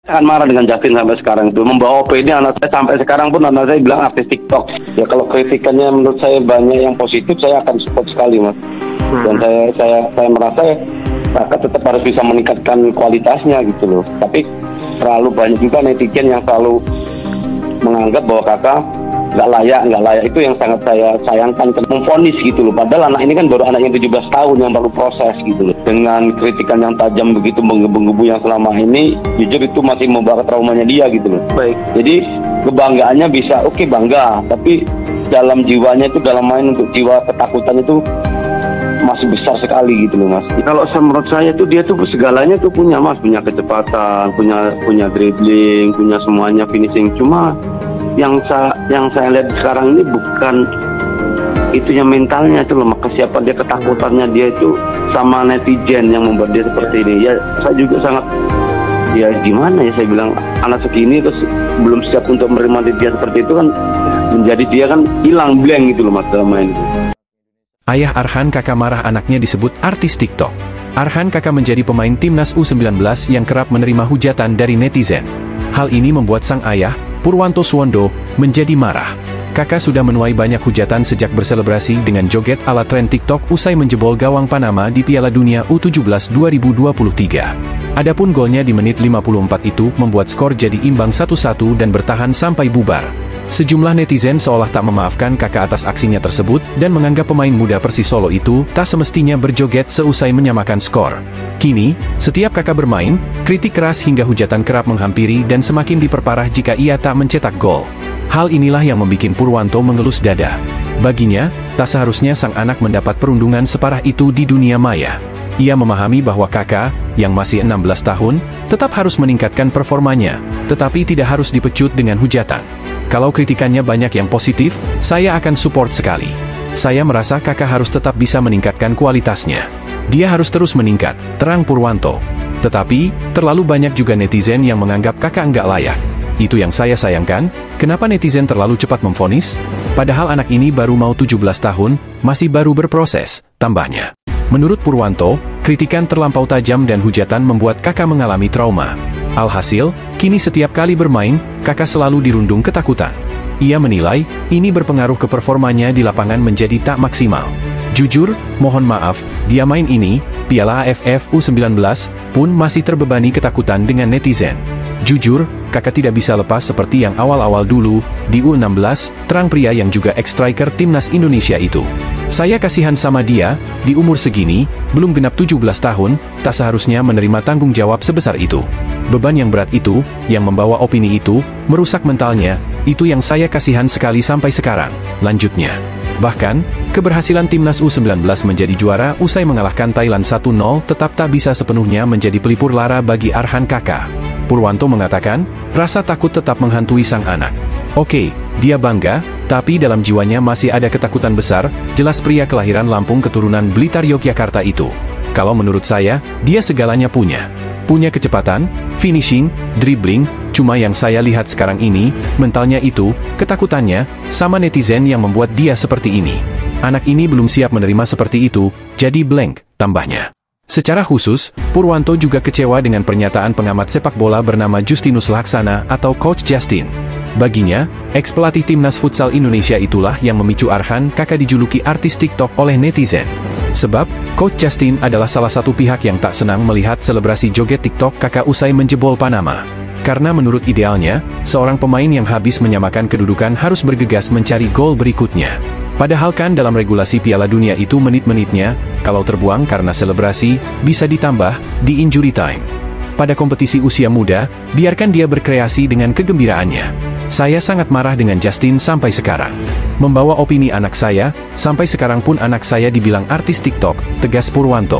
Sangat marah dengan Justin sampai sekarang itu, membawa opini anak saya sampai sekarang pun anak saya bilang artis TikTok. Ya kalau kritikannya menurut saya banyak yang positif, saya akan support sekali, Mas. Dan saya merasa ya, kakak tetap harus bisa meningkatkan kualitasnya gitu loh. Tapi terlalu banyak juga netizen yang selalu menganggap bahwa kakak nggak layak, itu yang sangat saya sayangkan, memvonis gitu loh. Padahal anak ini kan baru anaknya 17 tahun yang baru proses gitu loh. Dengan kritikan yang tajam begitu menggebu-gebu yang selama ini, jujur itu masih membawa traumanya dia gitu loh. Baik. Jadi kebanggaannya bisa oke, bangga, tapi dalam jiwanya itu, dalam main untuk jiwa ketakutan itu masih besar sekali gitu loh, Mas. Kalau menurut saya tuh dia tuh segalanya tuh punya, Mas, punya kecepatan, punya dribbling, punya semuanya, finishing. Cuma yang saya lihat sekarang ini bukan itunya, mentalnya itu loh, kesiapan dia, ketakutannya dia itu sama netizen yang membuat dia seperti ini. Ya saya juga sangat, ya gimana ya, saya bilang anak segini terus belum siap untuk menerima dia seperti itu kan, menjadi dia kan hilang blank gitu loh, Mas, dalam main itu. Ayah Arhan Kakak marah anaknya disebut artis TikTok. Arhan Kakak menjadi pemain timnas U19 yang kerap menerima hujatan dari netizen. Hal ini membuat sang ayah, Purwanto Suwondo, menjadi marah. Kakak sudah menuai banyak hujatan sejak berselebrasi dengan joget ala tren TikTok usai menjebol gawang Panama di Piala Dunia U17 2023. Adapun golnya di menit 54 itu membuat skor jadi imbang 1-1 dan bertahan sampai bubar. Sejumlah netizen seolah tak memaafkan kakak atas aksinya tersebut dan menganggap pemain muda Persis Solo itu tak semestinya berjoget seusai menyamakan skor. Kini, setiap kakak bermain, kritik keras hingga hujatan kerap menghampiri dan semakin diperparah jika ia tak mencetak gol. Hal inilah yang membuat Purwanto mengelus dada. Baginya, tak seharusnya sang anak mendapat perundungan separah itu di dunia maya. Ia memahami bahwa kakak, yang masih 16 tahun, tetap harus meningkatkan performanya, tetapi tidak harus dipecut dengan hujatan. Kalau kritikannya banyak yang positif, saya akan support sekali. Saya merasa kakak harus tetap bisa meningkatkan kualitasnya. Dia harus terus meningkat, terang Purwanto. Tetapi, terlalu banyak juga netizen yang menganggap kakak enggak layak. Itu yang saya sayangkan, kenapa netizen terlalu cepat memvonis? Padahal anak ini baru mau 17 tahun, masih baru berproses, tambahnya. Menurut Purwanto, kritikan terlampau tajam dan hujatan membuat kakak mengalami trauma. Alhasil, kini setiap kali bermain, kakak selalu dirundung ketakutan. Ia menilai, ini berpengaruh ke performanya di lapangan menjadi tak maksimal. Jujur, mohon maaf, dia main ini, Piala AFF U19, pun masih terbebani ketakutan dengan netizen. Jujur, kakak tidak bisa lepas seperti yang awal-awal dulu, di U16, terang pria yang juga ex-striker timnas Indonesia itu. Saya kasihan sama dia, di umur segini, belum genap 17 tahun, tak seharusnya menerima tanggung jawab sebesar itu. Beban yang berat itu, yang membawa opini itu, merusak mentalnya, itu yang saya kasihan sekali sampai sekarang, lanjutnya. Bahkan, keberhasilan timnas U19 menjadi juara usai mengalahkan Thailand 1-0 tetap tak bisa sepenuhnya menjadi pelipur lara bagi Arhan kakak. Purwanto mengatakan, rasa takut tetap menghantui sang anak. Oke, dia bangga, tapi dalam jiwanya masih ada ketakutan besar, jelas pria kelahiran Lampung keturunan Blitar Yogyakarta itu. Kalau menurut saya, dia segalanya punya. Punya kecepatan, finishing, dribbling, cuma yang saya lihat sekarang ini, mentalnya itu, ketakutannya, sama netizen yang membuat dia seperti ini. Anak ini belum siap menerima seperti itu, jadi blank, tambahnya. Secara khusus, Purwanto juga kecewa dengan pernyataan pengamat sepak bola bernama Justinus Laksana atau Coach Justin. Baginya, ex-pelatih timnas futsal Indonesia itulah yang memicu Arhan kakak dijuluki artis TikTok oleh netizen. Sebab, Coach Justin adalah salah satu pihak yang tak senang melihat selebrasi joget TikTok kakak usai menjebol Panama. Karena menurut idealnya, seorang pemain yang habis menyamakan kedudukan harus bergegas mencari gol berikutnya. Padahal kan dalam regulasi Piala Dunia itu menit-menitnya, kalau terbuang karena selebrasi, bisa ditambah di injury time. Pada kompetisi usia muda, biarkan dia berkreasi dengan kegembiraannya. Saya sangat marah dengan Justin sampai sekarang. Membawa opini anak saya, sampai sekarang pun anak saya dibilang artis TikTok, tegas Purwanto.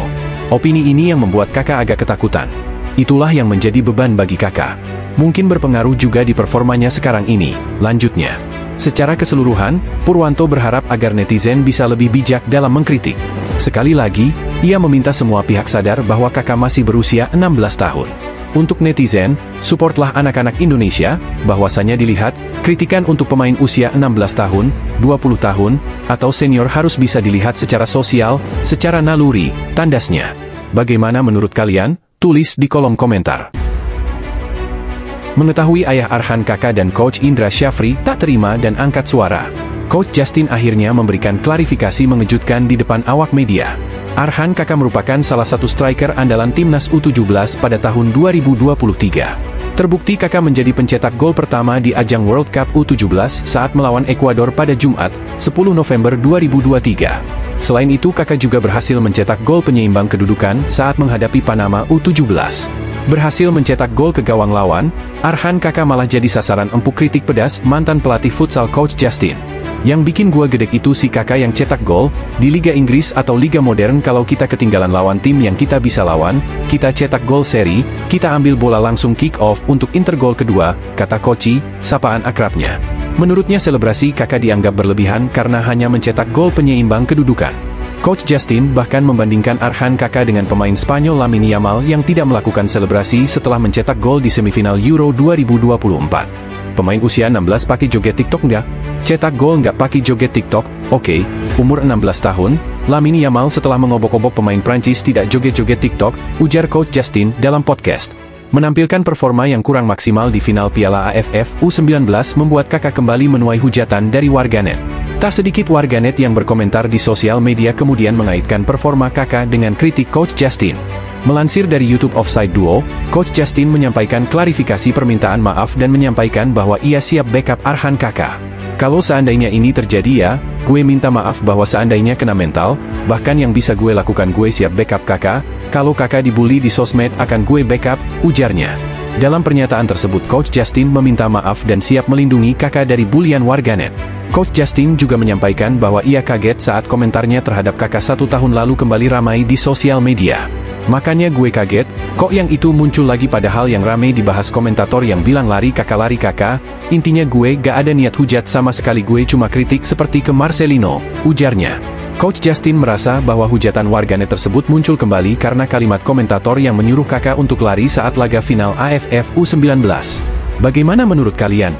Opini ini yang membuat kakak agak ketakutan. Itulah yang menjadi beban bagi kakak. Mungkin berpengaruh juga di performanya sekarang ini, lanjutnya. Secara keseluruhan, Purwanto berharap agar netizen bisa lebih bijak dalam mengkritik. Sekali lagi, ia meminta semua pihak sadar bahwa kakak masih berusia 16 tahun. Untuk netizen, supportlah anak-anak Indonesia, bahwasanya dilihat, kritikan untuk pemain usia 16 tahun, 20 tahun, atau senior harus bisa dilihat secara sosial, secara naluri, tandasnya. Bagaimana menurut kalian? Tulis di kolom komentar. Mengetahui ayah Arhan Kakak dan Coach Indra Syafri tak terima dan angkat suara, Coach Justin akhirnya memberikan klarifikasi mengejutkan di depan awak media. Arhan Kakak merupakan salah satu striker andalan timnas U17 pada tahun 2023. Terbukti Kakak menjadi pencetak gol pertama di ajang World Cup U17 saat melawan Ekuador pada Jumat, 10 November 2023. Selain itu Kakak juga berhasil mencetak gol penyeimbang kedudukan saat menghadapi Panama U17. Berhasil mencetak gol ke gawang lawan, Arhan Kakak malah jadi sasaran empuk kritik pedas mantan pelatih futsal Coach Justin. Yang bikin gua gedek itu si Kakak yang cetak gol, di Liga Inggris atau Liga Modern kalau kita ketinggalan lawan tim yang kita bisa lawan, kita cetak gol seri, kita ambil bola langsung kick off untuk intergol kedua, kata Koci, sapaan akrabnya. Menurutnya selebrasi Kakak dianggap berlebihan karena hanya mencetak gol penyeimbang kedudukan. Coach Justin bahkan membandingkan Arhan Kakak dengan pemain Spanyol Lamine Yamal yang tidak melakukan selebrasi setelah mencetak gol di semifinal Euro 2024. Pemain usia 16 pakai joget TikTok nggak? Cetak gol nggak pakai joget TikTok? Oke, umur 16 tahun, Lamine Yamal setelah mengobok-obok pemain Prancis tidak joget-joget TikTok, ujar Coach Justin dalam podcast. Menampilkan performa yang kurang maksimal di final Piala AFF U19 membuat Kakak kembali menuai hujatan dari warganet. Tak sedikit warganet yang berkomentar di sosial media kemudian mengaitkan performa Kakak dengan kritik Coach Justin. Melansir dari YouTube Offside Duo, Coach Justin menyampaikan klarifikasi permintaan maaf dan menyampaikan bahwa ia siap backup Arhan Kakak. Kalau seandainya ini terjadi ya, gue minta maaf bahwa seandainya kena mental, bahkan yang bisa gue lakukan gue siap backup Kakak, kalau Kakak dibully di sosmed akan gue backup, ujarnya. Dalam pernyataan tersebut Coach Justin meminta maaf dan siap melindungi Kakak dari bulian warganet. Coach Justin juga menyampaikan bahwa ia kaget saat komentarnya terhadap Kakak 1 tahun lalu kembali ramai di sosial media. Makanya gue kaget, kok yang itu muncul lagi padahal yang ramai dibahas komentator yang bilang lari kakak, intinya gue gak ada niat hujat sama sekali gue cuma kritik seperti ke Marcelino, ujarnya. Coach Justin merasa bahwa hujatan warganet tersebut muncul kembali karena kalimat komentator yang menyuruh Kakak untuk lari saat laga final AFF U19. Bagaimana menurut kalian?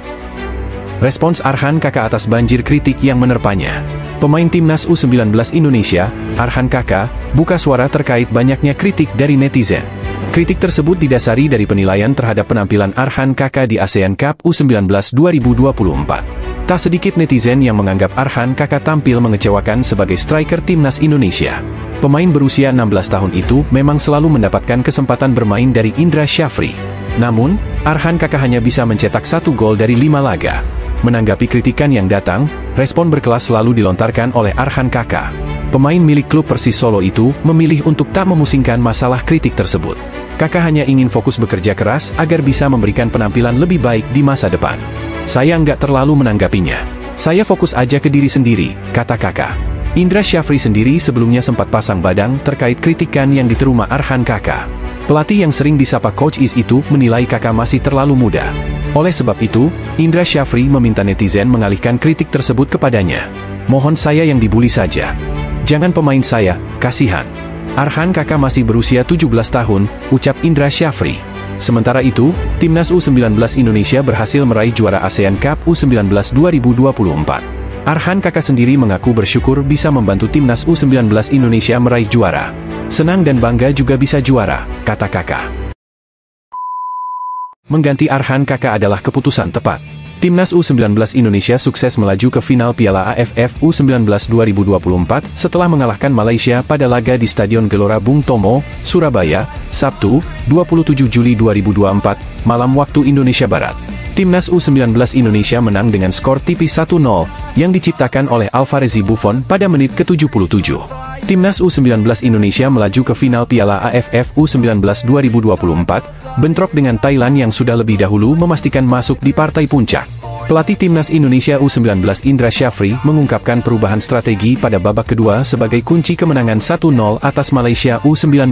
Respons Arhan Kakak atas banjir kritik yang menerpanya. Pemain timnas U19 Indonesia, Arhan Kakak, buka suara terkait banyaknya kritik dari netizen. Kritik tersebut didasari dari penilaian terhadap penampilan Arhan Kakak di ASEAN Cup U19 2024. Tak sedikit netizen yang menganggap Arhan Kakak tampil mengecewakan sebagai striker timnas Indonesia. Pemain berusia 16 tahun itu memang selalu mendapatkan kesempatan bermain dari Indra Syafri. Namun, Arhan Kakak hanya bisa mencetak 1 gol dari 5 laga. Menanggapi kritikan yang datang, respon berkelas selalu dilontarkan oleh Arhan Kakak. Pemain milik klub Persis Solo itu memilih untuk tak memusingkan masalah kritik tersebut. Kakak hanya ingin fokus bekerja keras agar bisa memberikan penampilan lebih baik di masa depan. Saya nggak terlalu menanggapinya. Saya fokus aja ke diri sendiri, kata Kakak. Indra Syafri sendiri sebelumnya sempat pasang badang terkait kritikan yang diterima Arhan Kakak. Pelatih yang sering disapa Coach Is itu menilai Kakak masih terlalu muda. Oleh sebab itu, Indra Syafri meminta netizen mengalihkan kritik tersebut kepadanya. Mohon saya yang dibully saja. Jangan pemain saya, kasihan. Arhan Kakak masih berusia 17 tahun, ucap Indra Syafri. Sementara itu, timnas U19 Indonesia berhasil meraih juara ASEAN Cup U19 2024. Arhan Kakak sendiri mengaku bersyukur bisa membantu timnas U19 Indonesia meraih juara. Senang dan bangga juga bisa juara, kata Kakak. Mengganti Arhan Kakak adalah keputusan tepat. Timnas U19 Indonesia sukses melaju ke final Piala AFF U19 2024 setelah mengalahkan Malaysia pada laga di Stadion Gelora Bung Tomo, Surabaya, Sabtu, 27 Juli 2024, malam waktu Indonesia Barat. Timnas U19 Indonesia menang dengan skor tipis 1-0, yang diciptakan oleh Alvarez Buffon pada menit ke-77. Timnas U19 Indonesia melaju ke final Piala AFF U19 2024, bentrok dengan Thailand yang sudah lebih dahulu memastikan masuk di partai puncak. Pelatih Timnas Indonesia U19 Indra Syafri mengungkapkan perubahan strategi pada babak kedua sebagai kunci kemenangan 1-0 atas Malaysia U19.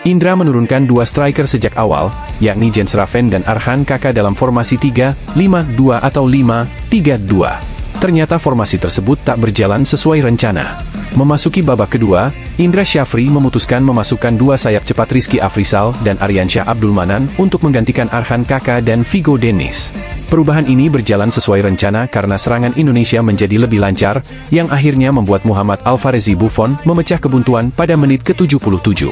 Indra menurunkan 2 striker sejak awal, yakni Jens Raven dan Arhan Kakak dalam formasi 3-5-2 atau 5-3-2. Ternyata formasi tersebut tak berjalan sesuai rencana. Memasuki babak kedua, Indra Syafri memutuskan memasukkan 2 sayap cepat Rizky Afrizal dan Aryansyah Abdul Manan untuk menggantikan Arhan Kakak dan Vigo Dennis. Perubahan ini berjalan sesuai rencana karena serangan Indonesia menjadi lebih lancar, yang akhirnya membuat Muhammad Alvarez Buffon memecah kebuntuan pada menit ke-77.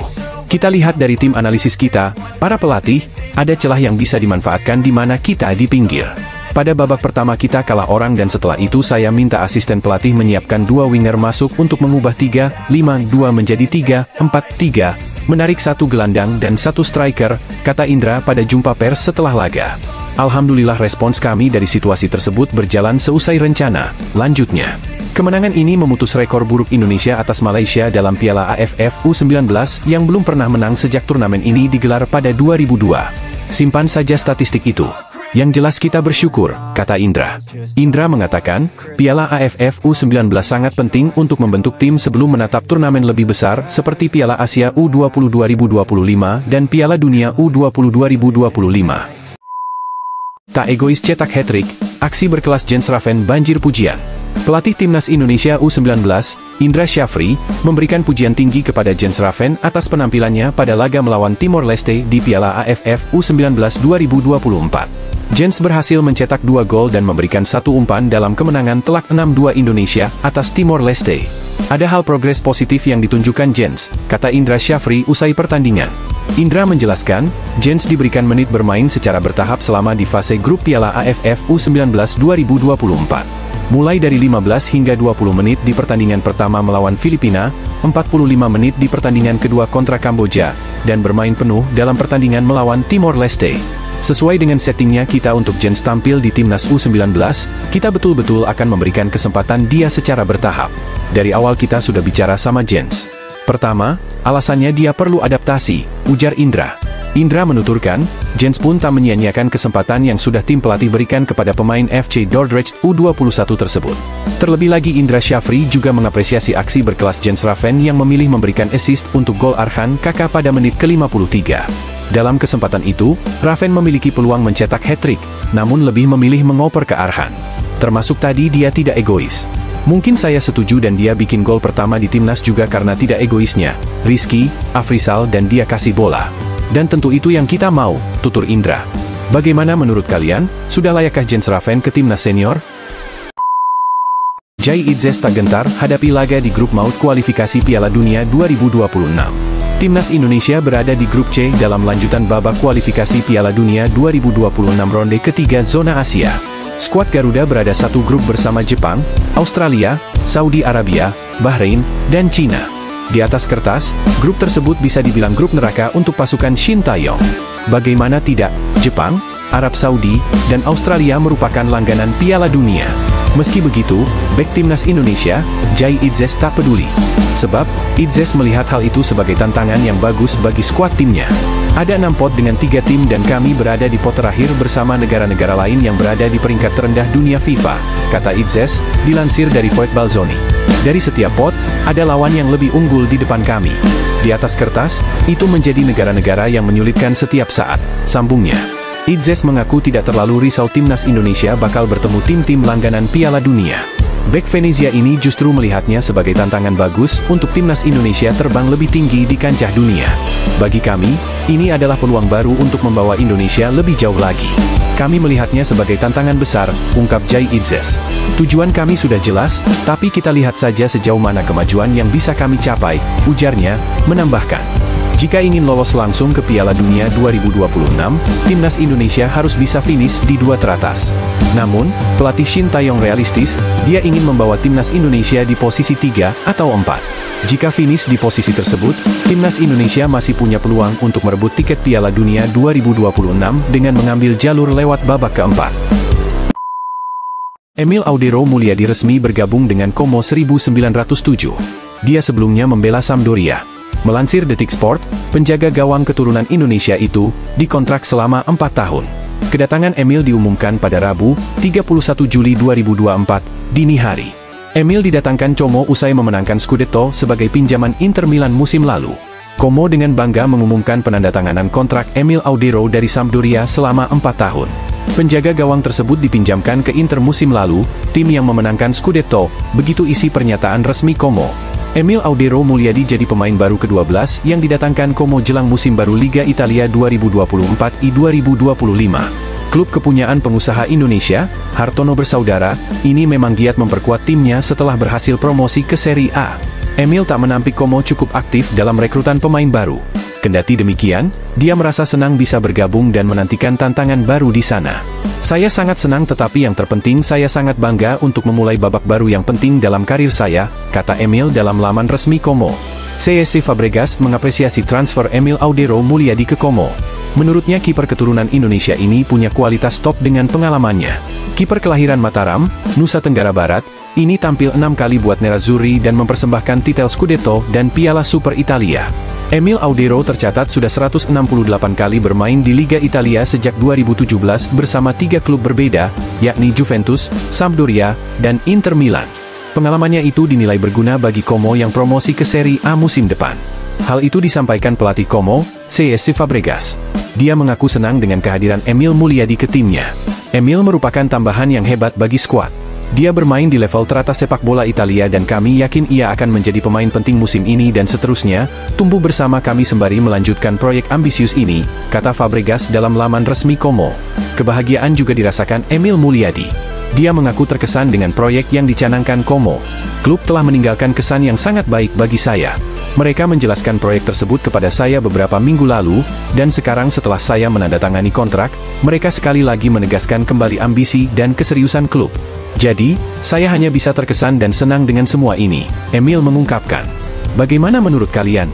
Kita lihat dari tim analisis kita, para pelatih, ada celah yang bisa dimanfaatkan di mana kita di pinggir. Pada babak pertama kita kalah orang dan setelah itu saya minta asisten pelatih menyiapkan 2 winger masuk untuk mengubah 3-5-2 menjadi 3-4-3, menarik 1 gelandang dan 1 striker, kata Indra pada jumpa pers setelah laga. Alhamdulillah respons kami dari situasi tersebut berjalan seusai rencana. Lanjutnya, kemenangan ini memutus rekor buruk Indonesia atas Malaysia dalam Piala AFF U19 yang belum pernah menang sejak turnamen ini digelar pada 2002. Simpan saja statistik itu. Yang jelas kita bersyukur, kata Indra. Indra mengatakan, Piala AFF U19 sangat penting untuk membentuk tim sebelum menatap turnamen lebih besar seperti Piala Asia U20 2025 dan Piala Dunia U20 2025. Tak egois cetak hat-trick, aksi berkelas Jens Raven banjir pujian. Pelatih Timnas Indonesia U19, Indra Syafri, memberikan pujian tinggi kepada Jens Raven atas penampilannya pada laga melawan Timor Leste di Piala AFF U19 2024. Jens berhasil mencetak 2 gol dan memberikan 1 umpan dalam kemenangan telak 6-2 Indonesia atas Timor Leste. Ada hal progres positif yang ditunjukkan Jens, kata Indra Syafri usai pertandingan. Indra menjelaskan, Jens diberikan menit bermain secara bertahap selama di fase grup Piala AFF U19 2024. Mulai dari 15 hingga 20 menit di pertandingan pertama melawan Filipina, 45 menit di pertandingan kedua kontra Kamboja, dan bermain penuh dalam pertandingan melawan Timor Leste. Sesuai dengan settingnya kita untuk Jens tampil di Timnas U19, kita betul-betul akan memberikan kesempatan dia secara bertahap. Dari awal kita sudah bicara sama Jens. Pertama, alasannya dia perlu adaptasi, ujar Indra. Indra menuturkan, Jens pun tak menyia-nyiakan kesempatan yang sudah tim pelatih berikan kepada pemain FC Dordrecht U21 tersebut. Terlebih lagi Indra Syafri juga mengapresiasi aksi berkelas Jens Raven yang memilih memberikan assist untuk gol Arhan Kaka pada menit ke-53. Dalam kesempatan itu, Raven memiliki peluang mencetak hat-trick, namun lebih memilih mengoper ke Arhan. Termasuk tadi dia tidak egois. Mungkin saya setuju dan dia bikin gol pertama di timnas juga karena tidak egoisnya. Rizky, Afrizal dan dia kasih bola. Dan tentu itu yang kita mau, tutur Indra. Bagaimana menurut kalian? Sudah layakkah Jens Raven ke timnas senior? Jai Idzes tak gentar hadapi laga di grup maut kualifikasi Piala Dunia 2026. Timnas Indonesia berada di grup C dalam lanjutan babak kualifikasi Piala Dunia 2026 ronde ketiga zona Asia. Skuad Garuda berada satu grup bersama Jepang, Australia, Saudi Arabia, Bahrain, dan Cina. Di atas kertas, grup tersebut bisa dibilang grup neraka untuk pasukan Shin Taeyong. Bagaimana tidak, Jepang, Arab Saudi, dan Australia merupakan langganan Piala Dunia. Meski begitu, bek timnas Indonesia, Jai Idzes tak peduli. Sebab, Idzes melihat hal itu sebagai tantangan yang bagus bagi skuad timnya. Ada 6 pot dengan 3 tim dan kami berada di pot terakhir bersama negara-negara lain yang berada di peringkat terendah dunia FIFA, kata Idzes, dilansir dari Voit Balzoni. Dari setiap pot, ada lawan yang lebih unggul di depan kami. Di atas kertas, itu menjadi negara-negara yang menyulitkan setiap saat, sambungnya. Idzes mengaku tidak terlalu risau timnas Indonesia bakal bertemu tim-tim langganan Piala Dunia. Bek Venezia ini justru melihatnya sebagai tantangan bagus untuk timnas Indonesia terbang lebih tinggi di kancah dunia. Bagi kami, ini adalah peluang baru untuk membawa Indonesia lebih jauh lagi. Kami melihatnya sebagai tantangan besar, ungkap Jai Idzes. Tujuan kami sudah jelas, tapi kita lihat saja sejauh mana kemajuan yang bisa kami capai, ujarnya, menambahkan. Jika ingin lolos langsung ke Piala Dunia 2026, timnas Indonesia harus bisa finish di 2 teratas. Namun, pelatih Shin Taeyong realistis, dia ingin membawa timnas Indonesia di posisi 3 atau 4. Jika finish di posisi tersebut, timnas Indonesia masih punya peluang untuk merebut tiket Piala Dunia 2026 dengan mengambil jalur lewat babak keempat. Emil Audero Mulyadi resmi bergabung dengan Como 1907. Dia sebelumnya membela Sampdoria. Melansir Detik Sport, penjaga gawang keturunan Indonesia itu dikontrak selama 4 tahun. Kedatangan Emil diumumkan pada Rabu, 31 Juli 2024, dini hari. Emil didatangkan Como usai memenangkan Scudetto sebagai pinjaman Inter Milan musim lalu. Como dengan bangga mengumumkan penandatanganan kontrak Emil Audero dari Sampdoria selama 4 tahun. Penjaga gawang tersebut dipinjamkan ke Inter musim lalu, tim yang memenangkan Scudetto, begitu isi pernyataan resmi Como. Emil Audero Mulyadi jadi pemain baru ke-12 yang didatangkan Como jelang musim baru Liga Italia 2024-2025. Klub kepunyaan pengusaha Indonesia, Hartono Bersaudara, ini memang giat memperkuat timnya setelah berhasil promosi ke Serie A. Emil tak menampik Como cukup aktif dalam rekrutan pemain baru. Kendati demikian, dia merasa senang bisa bergabung dan menantikan tantangan baru di sana. Saya sangat senang tetapi yang terpenting saya sangat bangga untuk memulai babak baru yang penting dalam karir saya, kata Emil dalam laman resmi Como. CSC Fabregas mengapresiasi transfer Emil Audero Mulyadi ke Como. Menurutnya kiper keturunan Indonesia ini punya kualitas top dengan pengalamannya. Kiper kelahiran Mataram, Nusa Tenggara Barat, ini tampil 6 kali buat Nerazzurri dan mempersembahkan titel Scudetto dan Piala Super Italia. Emil Audero tercatat sudah 168 kali bermain di Liga Italia sejak 2017 bersama 3 klub berbeda, yakni Juventus, Sampdoria, dan Inter Milan. Pengalamannya itu dinilai berguna bagi Como yang promosi ke Serie A musim depan. Hal itu disampaikan pelatih Como, CSC Fabregas. Dia mengaku senang dengan kehadiran Emil Mulyadi ke timnya. Emil merupakan tambahan yang hebat bagi skuad. Dia bermain di level teratas sepak bola Italia dan kami yakin ia akan menjadi pemain penting musim ini dan seterusnya, tumbuh bersama kami sembari melanjutkan proyek ambisius ini, kata Fabregas dalam laman resmi Como. Kebahagiaan juga dirasakan Emil Mulyadi. Dia mengaku terkesan dengan proyek yang dicanangkan Como. Klub telah meninggalkan kesan yang sangat baik bagi saya. Mereka menjelaskan proyek tersebut kepada saya beberapa minggu lalu, dan sekarang setelah saya menandatangani kontrak, mereka sekali lagi menegaskan kembali ambisi dan keseriusan klub. Jadi, saya hanya bisa terkesan dan senang dengan semua ini, Emil mengungkapkan. Bagaimana menurut kalian?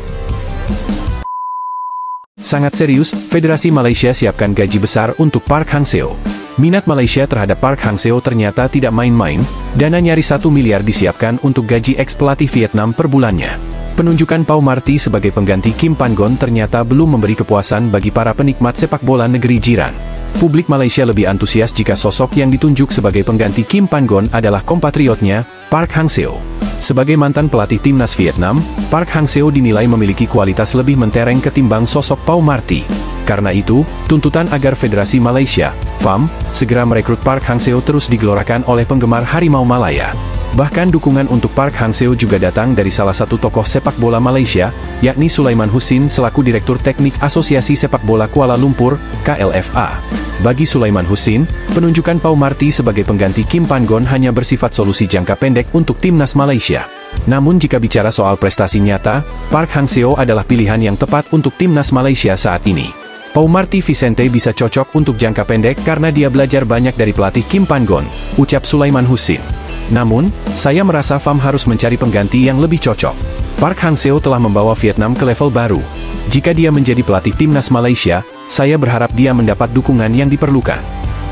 Sangat serius, Federasi Malaysia siapkan gaji besar untuk Park Hang-seo. Minat Malaysia terhadap Park Hang-seo ternyata tidak main-main, dana nyaris 1 miliar disiapkan untuk gaji ex-pelatih Vietnam per bulannya. Penunjukan Pau Marty sebagai pengganti Kim Pan-gon ternyata belum memberi kepuasan bagi para penikmat sepak bola negeri jiran. Publik Malaysia lebih antusias jika sosok yang ditunjuk sebagai pengganti Kim Pan-gon adalah kompatriotnya, Park Hang-seo. Sebagai mantan pelatih timnas Vietnam, Park Hang-seo dinilai memiliki kualitas lebih mentereng ketimbang sosok Pau Marty. Karena itu, tuntutan agar Federasi Malaysia, FAM, segera merekrut Park Hang-seo terus digelorakan oleh penggemar Harimau Malaya. Bahkan dukungan untuk Park Hang-seo juga datang dari salah satu tokoh sepak bola Malaysia, yakni Sulaiman Husin selaku Direktur Teknik Asosiasi Sepak Bola Kuala Lumpur, KLFA. Bagi Sulaiman Husin, penunjukan Pau Marty sebagai pengganti Kim Pan-gon hanya bersifat solusi jangka pendek untuk timnas Malaysia. Namun jika bicara soal prestasi nyata, Park Hang-seo adalah pilihan yang tepat untuk timnas Malaysia saat ini. Pau Marty Vicente bisa cocok untuk jangka pendek karena dia belajar banyak dari pelatih Kim Pan-gon, ucap Sulaiman Husin. Namun, saya merasa FAM harus mencari pengganti yang lebih cocok. Park Hang-seo telah membawa Vietnam ke level baru. Jika dia menjadi pelatih timnas Malaysia, saya berharap dia mendapat dukungan yang diperlukan.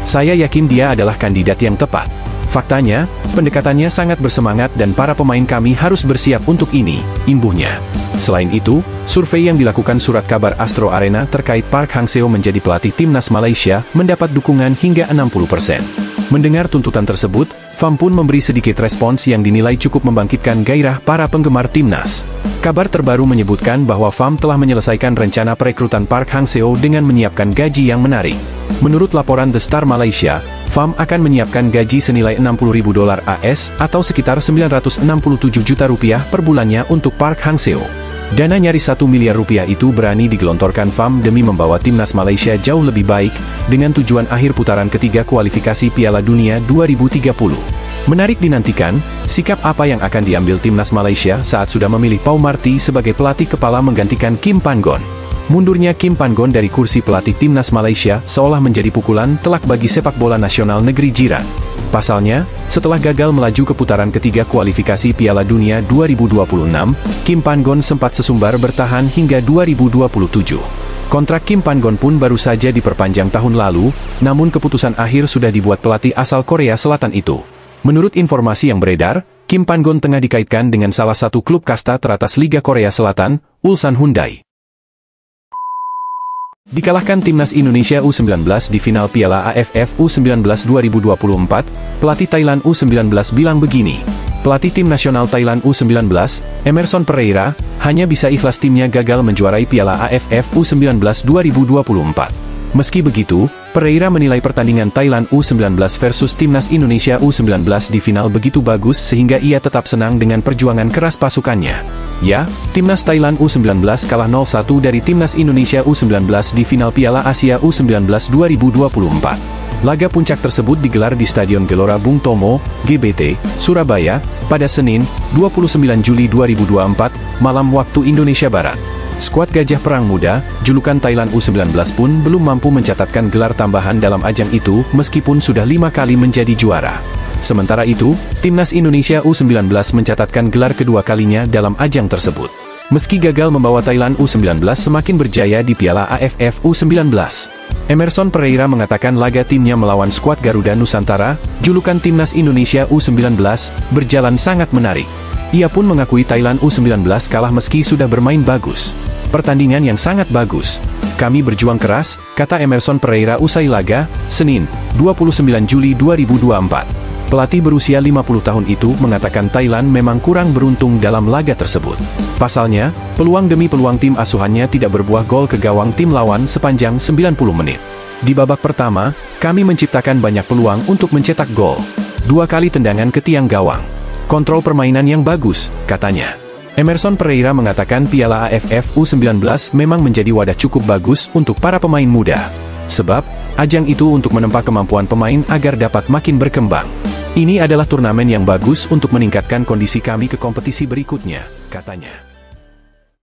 Saya yakin dia adalah kandidat yang tepat. Faktanya, pendekatannya sangat bersemangat dan para pemain kami harus bersiap untuk ini, imbuhnya. Selain itu, survei yang dilakukan surat kabar Astro Arena terkait Park Hang-seo menjadi pelatih timnas Malaysia mendapat dukungan hingga 60%. Mendengar tuntutan tersebut, FAM pun memberi sedikit respons yang dinilai cukup membangkitkan gairah para penggemar timnas. Kabar terbaru menyebutkan bahwa FAM telah menyelesaikan rencana perekrutan Park Hang-seo dengan menyiapkan gaji yang menarik. Menurut laporan The Star Malaysia, FAM akan menyiapkan gaji senilai $60.000 AS atau sekitar 967 juta rupiah per bulannya untuk Park Hang-seo. Dana nyaris 1 miliar rupiah itu berani digelontorkan FAM demi membawa timnas Malaysia jauh lebih baik, dengan tujuan akhir putaran ketiga kualifikasi Piala Dunia 2030. Menarik dinantikan, sikap apa yang akan diambil timnas Malaysia saat sudah memilih Pau Marty sebagai pelatih kepala menggantikan Kim Pan-gon. Mundurnya Kim Pan-gon dari kursi pelatih timnas Malaysia seolah menjadi pukulan telak bagi sepak bola nasional negeri jiran. Pasalnya, setelah gagal melaju ke putaran ketiga kualifikasi Piala Dunia 2026, Kim Pan-gon sempat sesumbar bertahan hingga 2027. Kontrak Kim Pan-gon pun baru saja diperpanjang tahun lalu, namun keputusan akhir sudah dibuat pelatih asal Korea Selatan itu. Menurut informasi yang beredar, Kim Pan-gon tengah dikaitkan dengan salah satu klub kasta teratas Liga Korea Selatan, Ulsan Hyundai. Dikalahkan timnas Indonesia U19 di final Piala AFF U19 2024, pelatih Thailand U19 bilang begini. Pelatih tim nasional Thailand U19, Emerson Pereira, hanya bisa ikhlas timnya gagal menjuarai Piala AFF U19 2024. Meski begitu, Pereira menilai pertandingan Thailand U19 versus timnas Indonesia U19 di final begitu bagus sehingga ia tetap senang dengan perjuangan keras pasukannya. Ya, timnas Thailand U19 kalah 0-1 dari timnas Indonesia U19 di final Piala Asia U19 2024. Laga puncak tersebut digelar di Stadion Gelora Bung Tomo, GBT, Surabaya, pada Senin, 29 Juli 2024, malam waktu Indonesia Barat. Skuad Gajah Perang Muda, julukan Thailand U19 pun belum mampu mencatatkan gelar tambahan dalam ajang itu meskipun sudah 5 kali menjadi juara. Sementara itu, Timnas Indonesia U19 mencatatkan gelar kedua kalinya dalam ajang tersebut. Meski gagal membawa Thailand U19 semakin berjaya di Piala AFF U19. Emerson Pereira mengatakan laga timnya melawan skuad Garuda Nusantara, julukan Timnas Indonesia U19, berjalan sangat menarik. Ia pun mengakui Thailand U19 kalah meski sudah bermain bagus. Pertandingan yang sangat bagus. Kami berjuang keras, kata Emerson Pereira usai laga, Senin, 29 Juli 2024. Pelatih berusia 50 tahun itu mengatakan Thailand memang kurang beruntung dalam laga tersebut. Pasalnya, peluang demi peluang tim asuhannya tidak berbuah gol ke gawang tim lawan sepanjang 90 menit. Di babak pertama, kami menciptakan banyak peluang untuk mencetak gol. 2 kali tendangan ke tiang gawang. Kontrol permainan yang bagus, katanya. Emerson Pereira mengatakan Piala AFF U19 memang menjadi wadah cukup bagus untuk para pemain muda. Sebab, ajang itu untuk menempa kemampuan pemain agar dapat makin berkembang. Ini adalah turnamen yang bagus untuk meningkatkan kondisi kami ke kompetisi berikutnya, katanya.